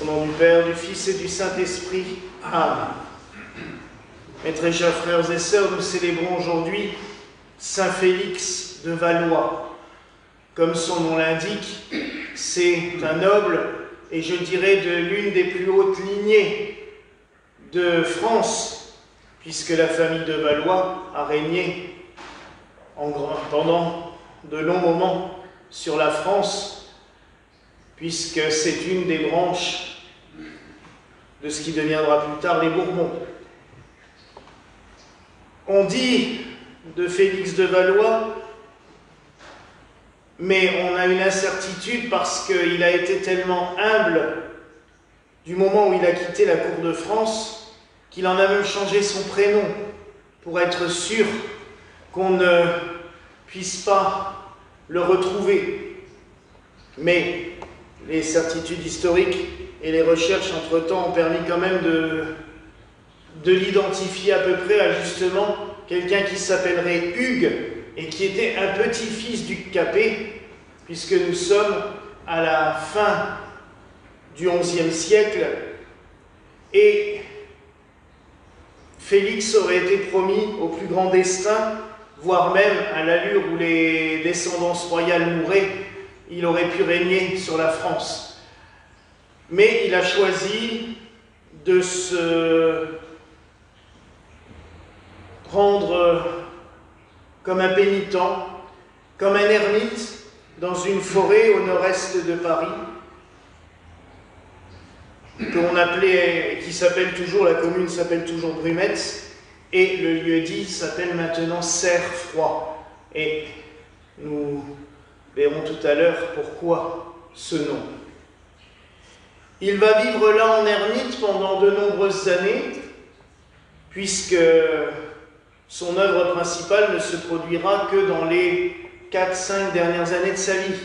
nom du Père, du Fils et du Saint-Esprit. Amen. Mes très chers frères et sœurs, nous célébrons aujourd'hui Saint Félix de Valois. Comme son nom l'indique, c'est un noble, et je dirais de l'une des plus hautes lignées de France, puisque la famille de Valois a régné pendant de longs moments sur la France, puisque c'est une des branches de ce qui deviendra plus tard les Bourbons. On dit de Félix de Valois, mais on a une incertitude parce qu'il a été tellement humble du moment où il a quitté la cour de France qu'il en a même changé son prénom pour être sûr qu'on ne puisse pas le retrouver. Mais les certitudes historiques et les recherches entre-temps ont permis quand même de l'identifier à peu près à justement quelqu'un qui s'appellerait Hugues et qui était un petit-fils du Capet, puisque nous sommes à la fin du XIe siècle et Félix aurait été promis au plus grand destin, voire même à l'allure où les descendances royales mouraient, il aurait pu régner sur la France. Mais il a choisi de se prendre comme un pénitent, comme un ermite dans une forêt au nord-est de Paris, qu'on appelait, qui s'appelle toujours, la commune s'appelle toujours Brumetz, et le lieu-dit s'appelle maintenant Cerfroid. Et nous verrons tout à l'heure pourquoi ce nom. Il va vivre là en ermite pendant de nombreuses années, puisque son œuvre principale ne se produira que dans les 4-5 dernières années de sa vie,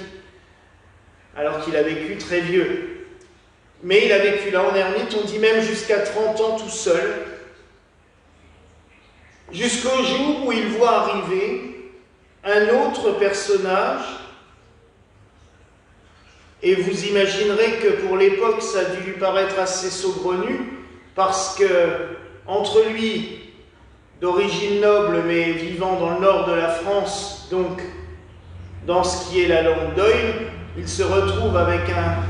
alors qu'il a vécu très vieux. Mais il a vécu là en ermite, on dit même jusqu'à 30 ans tout seul, jusqu'au jour où il voit arriver un autre personnage. Et vous imaginerez que pour l'époque, ça a dû lui paraître assez saugrenu, parce que entre lui, d'origine noble, mais vivant dans le nord de la France, donc dans ce qui est la langue d'Oïl, il se retrouve avec un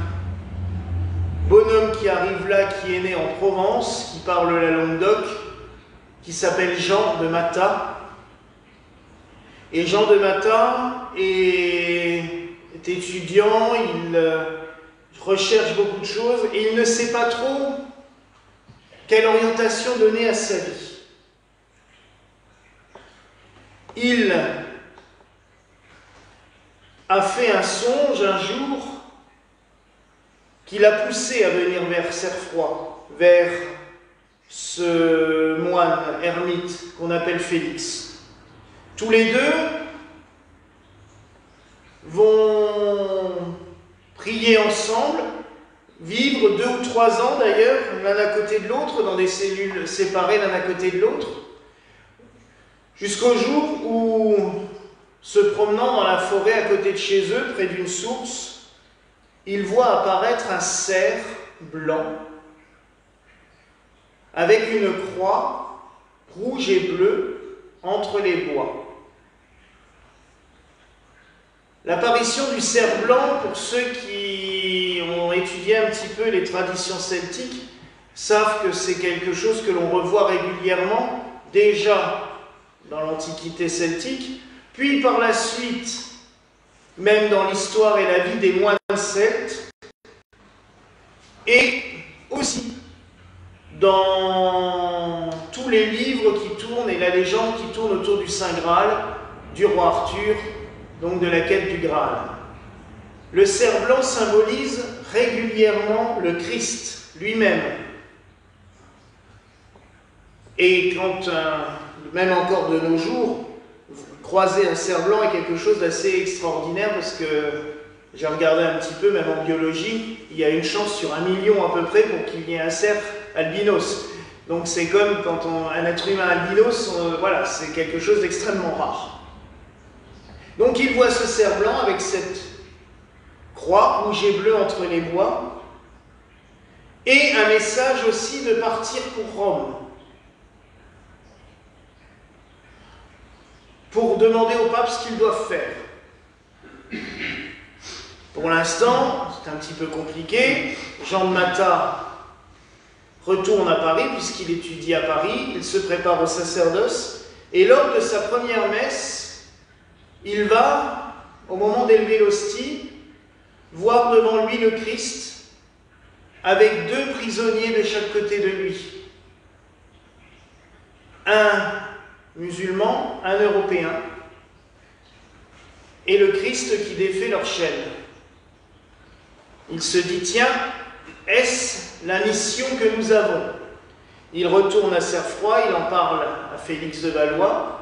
bonhomme qui arrive là, qui est né en Provence, qui parle la langue d'Oc, qui s'appelle Jean de Matha. Et Jean de Matha est étudiant, il recherche beaucoup de choses et il ne sait pas trop quelle orientation donner à sa vie. Il a fait un songe un jour qui l'a poussé à venir vers Cerfroid, vers ce moine ermite qu'on appelle Félix. Tous les deux vont prier ensemble, vivre 2 ou 3 ans d'ailleurs, l'un à côté de l'autre, dans des cellules séparées l'un à côté de l'autre, jusqu'au jour où, se promenant dans la forêt à côté de chez eux, près d'une source, ils voient apparaître un cerf blanc avec une croix rouge et bleue entre les bois. L'apparition du cerf blanc, pour ceux qui ont étudié un petit peu les traditions celtiques, savent que c'est quelque chose que l'on revoit régulièrement, déjà dans l'Antiquité celtique, puis par la suite, même dans l'histoire et la vie des moines celtes, et aussi dans tous les livres qui tournent et la légende qui tourne autour du Saint Graal, du roi Arthur, donc de la quête du Graal. Le cerf blanc symbolise régulièrement le Christ lui-même. Et quand, même encore de nos jours, croiser un cerf blanc est quelque chose d'assez extraordinaire parce que j'ai regardé un petit peu, même en biologie, il y a une chance sur 1 million à peu près pour qu'il y ait un cerf albinos. Donc c'est comme quand un être humain albinos, voilà, c'est quelque chose d'extrêmement rare. Donc il voit ce cerf blanc avec cette croix rouge et bleue entre les bois, et un message aussi de partir pour Rome, pour demander au pape ce qu'ils doivent faire. Pour l'instant, c'est un petit peu compliqué. Jean de Matha retourne à Paris, puisqu'il étudie à Paris, il se prépare au sacerdoce, et lors de sa première messe, il va, au moment d'élever l'hostie, voir devant lui le Christ, avec 2 prisonniers de chaque côté de lui. Un musulman, un européen, et le Christ qui défait leur chaîne. Il se dit, tiens, est-ce la mission que nous avons? Il retourne à Cerfroy, il en parle à Félix de Valois.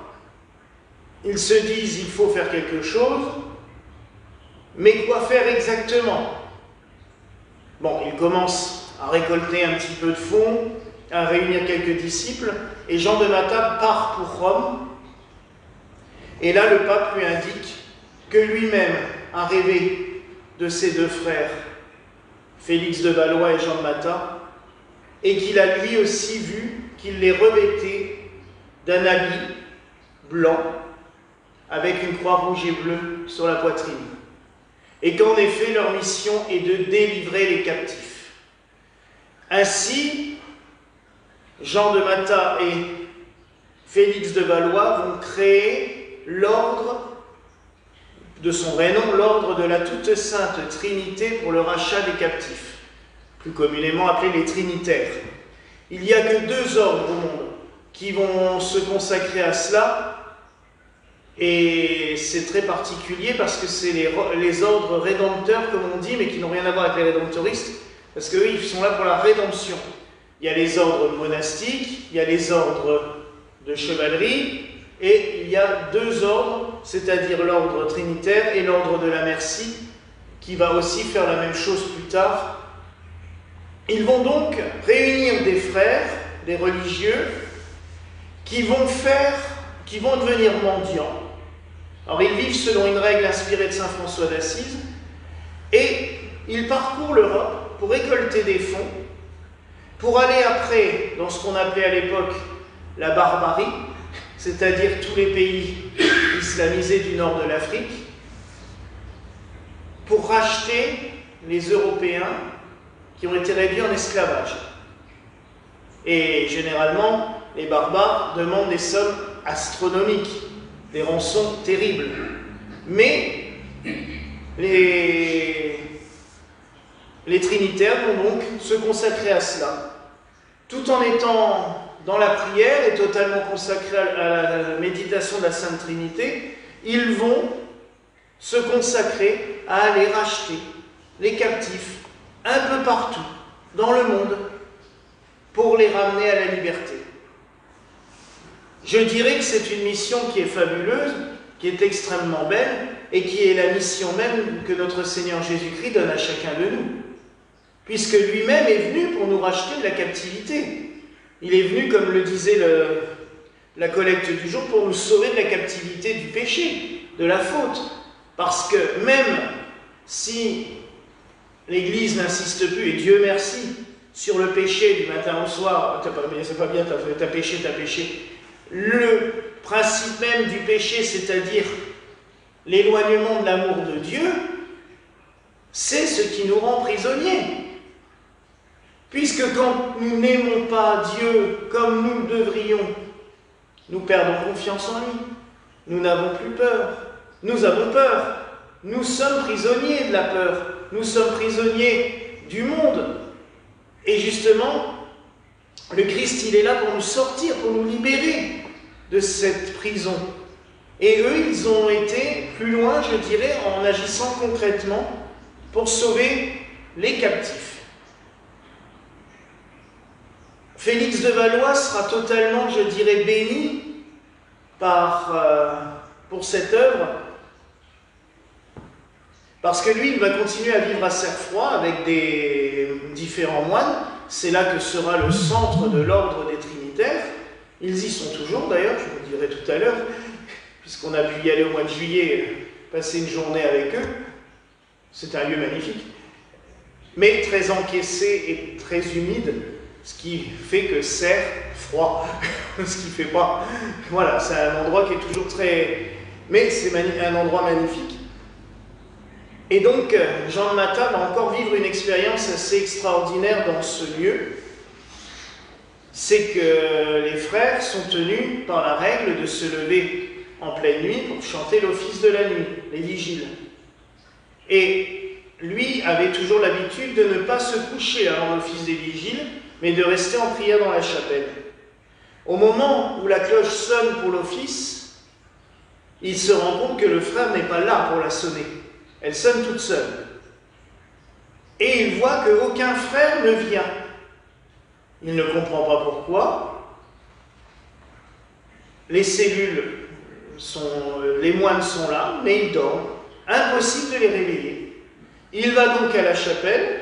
Ils se disent, il faut faire quelque chose, mais quoi faire exactement? Bon, il commence à récolter un petit peu de fonds, à réunir quelques disciples, et Jean de Matha part pour Rome. Et là, le pape lui indique que lui-même a rêvé de ses 2 frères, Félix de Valois et Jean de Matha, et qu'il a lui aussi vu qu'il les revêtait d'un habit blanc avec une croix rouge et bleue sur la poitrine, et qu'en effet leur mission est de délivrer les captifs. Ainsi, Jean de Matha et Félix de Valois vont créer l'ordre de son vrai nom, l'ordre de la toute sainte Trinité pour le rachat des captifs, plus communément appelés les Trinitaires. Il n'y a que 2 ordres au monde qui vont se consacrer à cela, et c'est très particulier parce que c'est les ordres rédempteurs, comme on dit, mais qui n'ont rien à voir avec les rédemptoristes, parce qu'eux, ils sont là pour la rédemption. Il y a les ordres monastiques, il y a les ordres de chevalerie, et il y a 2 ordres, c'est-à-dire l'ordre trinitaire et l'ordre de la merci, qui va aussi faire la même chose plus tard. Ils vont donc réunir des frères, des religieux, qui vont devenir mendiants. Alors ils vivent selon une règle inspirée de saint François d'Assise, et ils parcourent l'Europe pour récolter des fonds, pour aller après dans ce qu'on appelait à l'époque la barbarie, c'est-à-dire tous les pays islamisés du nord de l'Afrique, pour racheter les Européens qui ont été réduits en esclavage. Et généralement, les barbares demandent des sommes astronomiques, des rançons terribles. Mais les Trinitaires vont donc se consacrer à cela, tout en étant dans la prière et totalement consacrés à la méditation de la Sainte Trinité. Ils vont se consacrer à aller racheter les captifs un peu partout dans le monde pour les ramener à la liberté. Je dirais que c'est une mission qui est fabuleuse, qui est extrêmement belle, et qui est la mission même que notre Seigneur Jésus-Christ donne à chacun de nous, puisque lui-même est venu pour nous racheter de la captivité. Il est venu, comme le disait la collecte du jour, pour nous sauver de la captivité du péché, de la faute. Parce que même si l'Église n'insiste plus, et Dieu merci, sur le péché du matin au soir, c'est pas bien, t'as péché. Le principe même du péché, c'est-à-dire l'éloignement de l'amour de Dieu, c'est ce qui nous rend prisonniers. Puisque quand nous n'aimons pas Dieu comme nous le devrions, nous perdons confiance en lui. Nous n'avons plus peur. Nous avons peur. Nous sommes prisonniers de la peur. Nous sommes prisonniers du monde. Et justement, le Christ, il est là pour nous sortir, pour nous libérer de cette prison. Et eux, ils ont été plus loin, je dirais, en agissant concrètement pour sauver les captifs. Félix de Valois sera totalement, je dirais, béni pour cette œuvre, parce que lui, il va continuer à vivre à Cerfroy avec des différents moines. C'est là que sera le centre de l'ordre des Trinitaires. Ils y sont toujours, d'ailleurs, je vous le dirai tout à l'heure, puisqu'on a pu y aller au mois de juillet, passer une journée avec eux. C'est un lieu magnifique. mais très encaissé et très humide, ce qui fait que serre froid, ce qui fait pas... Voilà, c'est un endroit qui est toujours très... Mais c'est un endroit magnifique. Et donc, Jean de Matha va encore vivre une expérience assez extraordinaire dans ce lieu. C'est que les frères sont tenus par la règle de se lever en pleine nuit pour chanter l'office de la nuit, les vigiles. Et lui avait toujours l'habitude de ne pas se coucher avant l'office des vigiles, mais de rester en prière dans la chapelle. Au moment où la cloche sonne pour l'office, il se rend compte que le frère n'est pas là pour la sonner. Elle sonne toute seule. Et il voit qu'aucun frère ne vient. Il ne comprend pas pourquoi. Les moines sont là, mais ils dorment. Impossible de les réveiller. Il va donc à la chapelle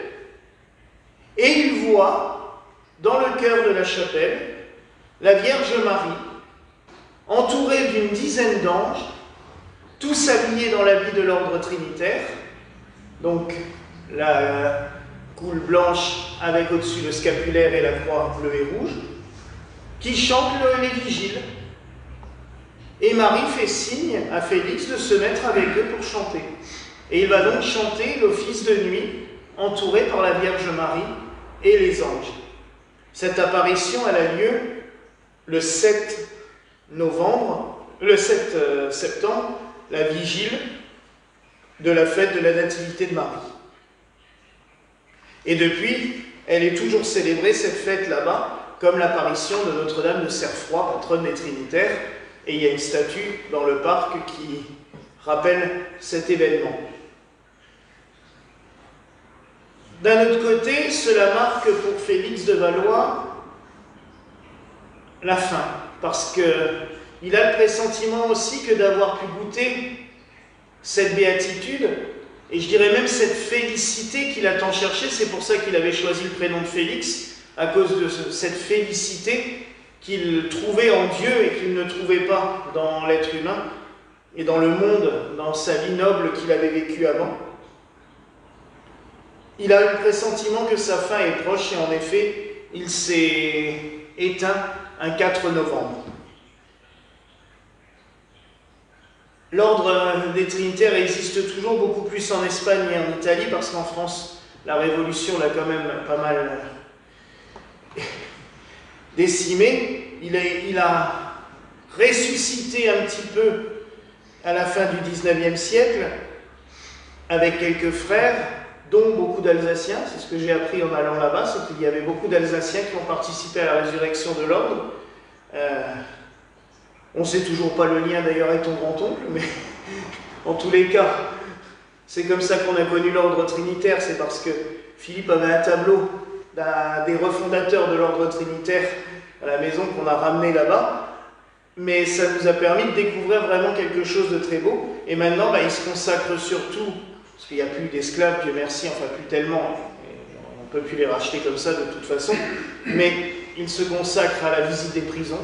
et il voit, dans le chœur de la chapelle, la Vierge Marie, entourée d'une dizaine d'anges, tous habillés dans l'habit de l'ordre trinitaire, donc la coule blanche avec au-dessus le scapulaire et la croix bleue et rouge, qui chantent les vigiles. Et Marie fait signe à Félix de se mettre avec eux pour chanter. Et il va donc chanter l'office de nuit, entouré par la Vierge Marie et les anges. Cette apparition, elle a lieu le 7 septembre, la vigile de la fête de la Nativité de Marie. Et depuis, elle est toujours célébrée, cette fête là-bas, comme l'apparition de Notre-Dame de Cerfroy, patronne des Trinitaires, et il y a une statue dans le parc qui rappelle cet événement. D'un autre côté, cela marque pour Félix de Valois la fin, parce qu'il a le pressentiment aussi que d'avoir pu goûter cette béatitude, et je dirais même cette félicité qu'il a tant cherché. C'est pour ça qu'il avait choisi le prénom de Félix, à cause de cette félicité qu'il trouvait en Dieu et qu'il ne trouvait pas dans l'être humain et dans le monde, dans sa vie noble qu'il avait vécue avant. Il a eu le pressentiment que sa fin est proche, et en effet, il s'est éteint un 4 novembre. L'ordre des Trinitaires existe toujours, beaucoup plus en Espagne et en Italie, parce qu'en France, la Révolution l'a quand même pas mal décimé. Il a ressuscité un petit peu à la fin du XIXe siècle, avec quelques frères, dont beaucoup d'Alsaciens. C'est ce que j'ai appris en allant là-bas, c'est qu'il y avait beaucoup d'Alsaciens qui ont participé à la résurrection de l'ordre. On ne sait toujours pas le lien d'ailleurs avec ton grand-oncle, mais en tous les cas, c'est comme ça qu'on a connu l'ordre trinitaire. C'est parce que Philippe avait un tableau des refondateurs de l'ordre trinitaire à la maison qu'on a ramené là-bas, mais ça nous a permis de découvrir vraiment quelque chose de très beau. Et maintenant, il se consacre surtout, parce qu'il n'y a plus d'esclaves, Dieu merci, enfin plus tellement, on ne peut plus les racheter comme ça de toute façon, mais il se consacre à la visite des prisons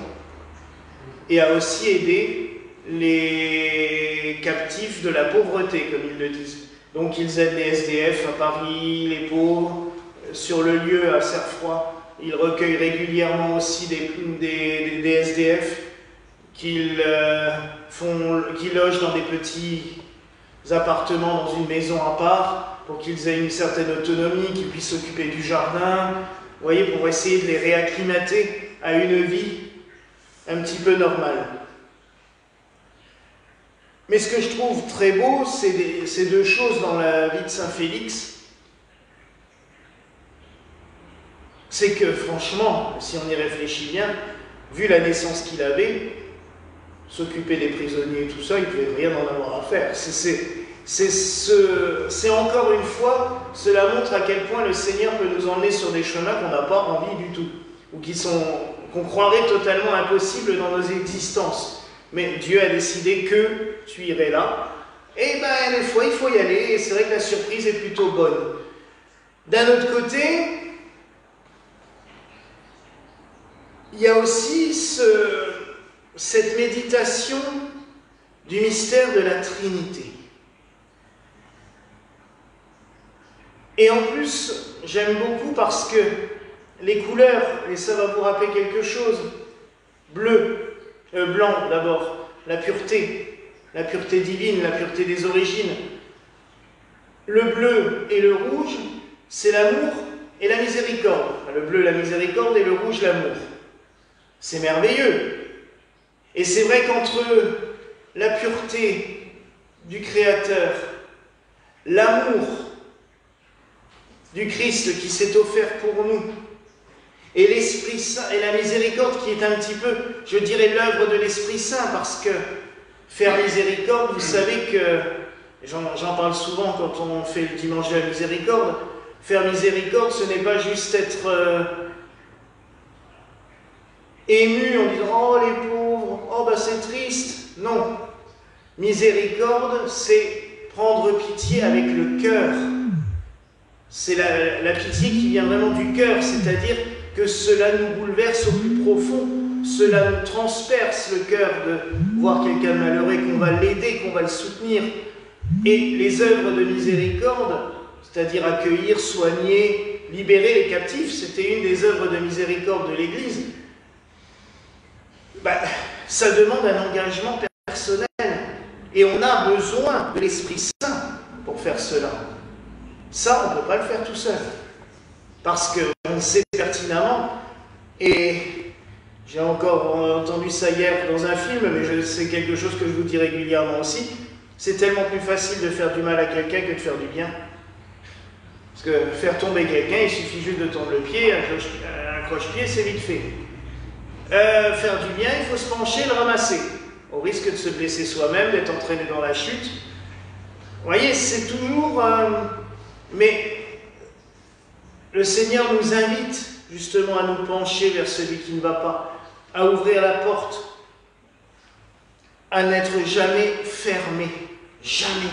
et à aussi aider les captifs de la pauvreté, comme ils le disent. Donc ils aident les SDF à Paris, les pauvres, sur le lieu à Cerfroy. Ils recueillent régulièrement aussi des SDF qu'ils logent dans des petits appartements dans une maison à part, pour qu'ils aient une certaine autonomie, qu'ils puissent s'occuper du jardin, vous voyez, pour essayer de les réacclimater à une vie un petit peu normale. Mais ce que je trouve très beau, c'est deux choses dans la vie de Saint Félix. C'est que franchement, si on y réfléchit bien, vu la naissance qu'il avait, s'occuper des prisonniers et tout ça, il ne pouvait rien en avoir à faire. C'est encore une fois, cela montre à quel point le Seigneur peut nous emmener sur des chemins qu'on n'a pas envie du tout, ou qu'on croirait totalement impossibles dans nos existences. Mais Dieu a décidé que tu irais là, et des fois il faut y aller, et c'est vrai que la surprise est plutôt bonne. D'un autre côté, il y a aussi cette méditation du mystère de la Trinité. Et en plus, j'aime beaucoup parce que les couleurs, et ça va vous rappeler quelque chose, blanc d'abord, la pureté divine, la pureté des origines. Le bleu et le rouge, c'est l'amour et la miséricorde. Le bleu, la miséricorde, et le rouge, l'amour. C'est merveilleux. Et c'est vrai qu'entre la pureté du Créateur, l'amour du Christ qui s'est offert pour nous, et l'Esprit Saint, et la miséricorde qui est un petit peu, je dirais, l'œuvre de l'Esprit Saint, parce que faire miséricorde, vous savez que, j'en parle souvent quand on fait le dimanche de la miséricorde, faire miséricorde, ce n'est pas juste être ému en disant « Oh les pauvres, oh bah c'est triste ». Non, miséricorde, c'est prendre pitié avec le cœur. C'est la pitié qui vient vraiment du cœur, c'est-à-dire que cela nous bouleverse au plus profond, cela nous transperce le cœur de voir quelqu'un malheureux, qu'on va l'aider, qu'on va le soutenir. Et les œuvres de miséricorde, c'est-à-dire accueillir, soigner, libérer les captifs, c'était une des œuvres de miséricorde de l'Église. Ça demande un engagement personnel. Et on a besoin de l'Esprit Saint pour faire cela. Ça, on ne peut pas le faire tout seul. Parce qu'on sait pertinemment, et j'ai encore entendu ça hier dans un film, mais c'est quelque chose que je vous dis régulièrement aussi, c'est tellement plus facile de faire du mal à quelqu'un que de faire du bien. Parce que faire tomber quelqu'un, il suffit juste de tendre le pied, un croche-pied, c'est vite fait. Faire du bien, il faut se pencher et le ramasser, au risque de se blesser soi-même, d'être entraîné dans la chute. Vous voyez, c'est toujours... mais le Seigneur nous invite justement à nous pencher vers celui qui ne va pas, à ouvrir la porte, à n'être jamais fermé, jamais.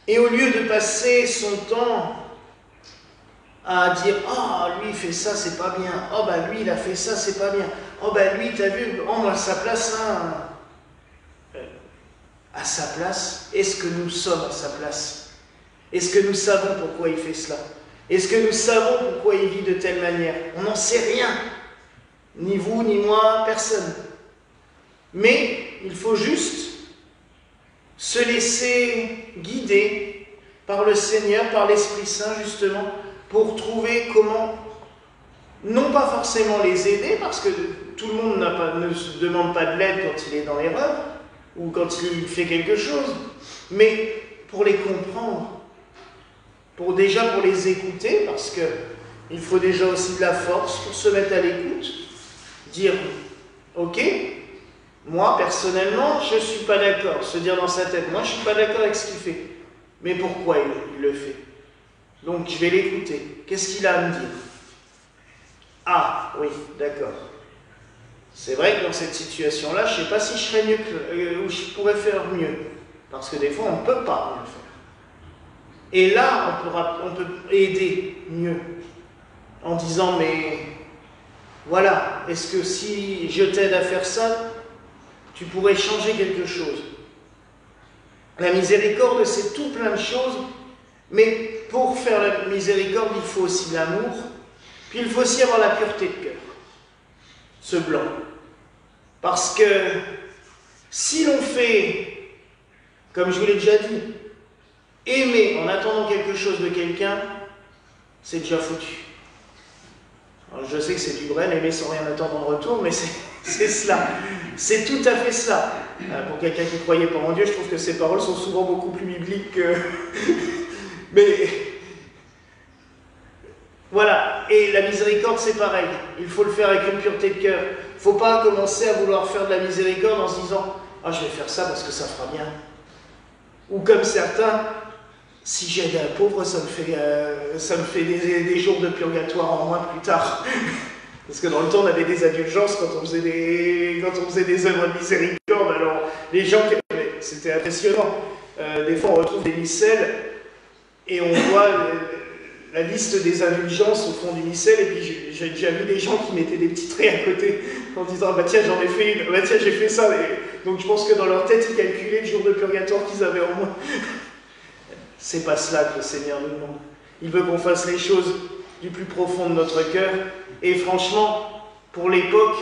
Et au lieu de passer son temps à dire « Oh, lui, il fait ça, c'est pas bien. Oh, bah, lui, il a fait ça, c'est pas bien. Oh, bah, lui, t'as vu, oh, moi, à sa place, hein. » À sa place, est-ce que nous sommes à sa place? Est-ce que nous savons pourquoi il fait cela? Est-ce que nous savons pourquoi il vit de telle manière? On n'en sait rien. Ni vous, ni moi, personne. Mais il faut juste se laisser guider par le Seigneur, par l'Esprit Saint, justement, pour trouver comment, non pas forcément les aider, parce que tout le monde ne se demande pas de l'aide quand il est dans l'erreur, ou quand il fait quelque chose, mais pour les comprendre, pour les écouter, parce qu'il faut déjà aussi de la force pour se mettre à l'écoute, dire « Ok, moi personnellement, je ne suis pas d'accord », se dire dans sa tête « Moi je ne suis pas d'accord avec ce qu'il fait, mais pourquoi il le fait? Donc je vais l'écouter, qu'est-ce qu'il a à me dire? Ah, oui, d'accord. C'est vrai que dans cette situation-là, je ne sais pas si je serais mieux ou je pourrais faire mieux, parce que des fois on ne peut pas mieux faire. Et là, on peut aider mieux, en disant, mais voilà, est-ce que si je t'aide à faire ça, tu pourrais changer quelque chose? La miséricorde, c'est tout plein de choses, mais pour faire la miséricorde, il faut aussi l'amour, puis il faut aussi avoir la pureté de cœur, ce blanc. Parce que si l'on fait, comme je vous l'ai déjà dit, aimer en attendant quelque chose de quelqu'un, c'est déjà foutu. Alors je sais que c'est du Brel, aimer sans rien attendre en retour, mais c'est cela. C'est tout à fait cela. Pour quelqu'un qui ne croyait pas en Dieu, je trouve que ces paroles sont souvent beaucoup plus bibliques que... Mais voilà, et la miséricorde c'est pareil, il faut le faire avec une pureté de cœur. Il ne faut pas commencer à vouloir faire de la miséricorde en se disant « Ah, je vais faire ça parce que ça fera bien ». Ou comme certains, si j'aide un pauvre, ça me fait des jours de purgatoire en moins plus tard. Parce que dans le temps, on avait des indulgences quand on faisait des œuvres de miséricorde. Alors, les gens, c'était impressionnant. Des fois, on retrouve des missels et on voit la liste des indulgences au fond du missel. Et puis, j'ai déjà vu des gens qui mettaient des petits traits à côté en disant « Bah tiens, j'en ai fait une. Bah tiens, j'ai fait ça. » Donc, je pense que dans leur tête, ils calculaient le jour de purgatoire qu'ils avaient en moins. C'est pas cela que le Seigneur nous demande. Il veut qu'on fasse les choses du plus profond de notre cœur. Et franchement, pour l'époque,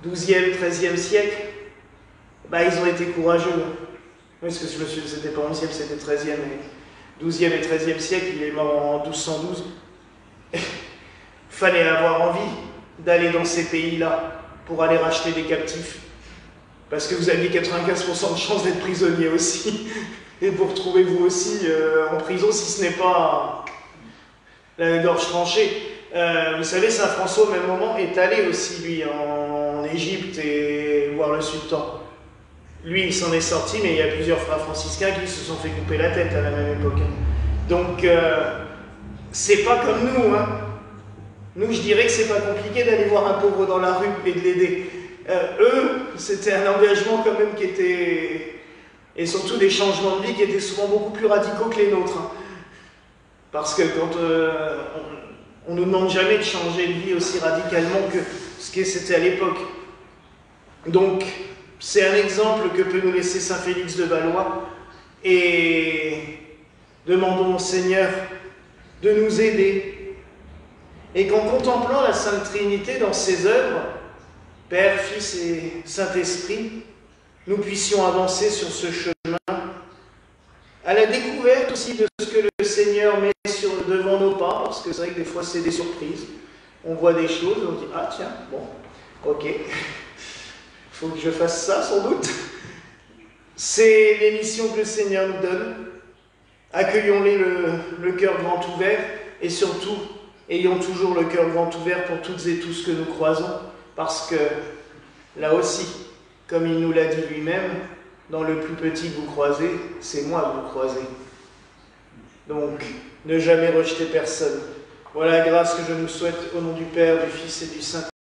12e, 13e siècle, ils ont été courageux. Parce que c'était pas 11e, c'était 13e. Et 12e et 13e siècle, il est mort en 1212. Il fallait avoir envie d'aller dans ces pays-là pour aller racheter des captifs. Parce que vous aviez 95% de chance d'être prisonnier aussi. Et de vous retrouver vous aussi en prison, si ce n'est pas la gorge tranchée. Vous savez, Saint François, au même moment, est allé aussi, lui, en Égypte et voir le sultan. Lui, il s'en est sorti, mais il y a plusieurs frères franciscains qui se sont fait couper la tête à la même époque. Donc, c'est pas comme nous. Nous, je dirais que c'est pas compliqué d'aller voir un pauvre dans la rue et de l'aider. Eux, c'était un engagement quand même qui était... Et surtout des changements de vie qui étaient souvent beaucoup plus radicaux que les nôtres. Parce que quand on ne nous demande jamais de changer de vie aussi radicalement que ce que c'était à l'époque. Donc, c'est un exemple que peut nous laisser Saint Félix de Valois. Et demandons au Seigneur de nous aider. Et qu'en contemplant la Sainte Trinité dans ses œuvres, Père, Fils et Saint-Esprit, nous puissions avancer sur ce chemin, à la découverte aussi de ce que le Seigneur met devant nos pas, parce que c'est vrai que des fois c'est des surprises. On voit des choses, on dit « Ah tiens, bon, ok, il faut que je fasse ça sans doute ». C'est les missions que le Seigneur nous donne. Accueillons-les le cœur grand ouvert, et surtout, ayons toujours le cœur grand ouvert pour toutes et tous que nous croisons, parce que là aussi, comme il nous l'a dit lui-même, dans le plus petit que vous croisez, c'est moi que vous croisez. Donc, ne jamais rejeter personne. Voilà la grâce que je nous souhaite au nom du Père, du Fils et du Saint-Esprit.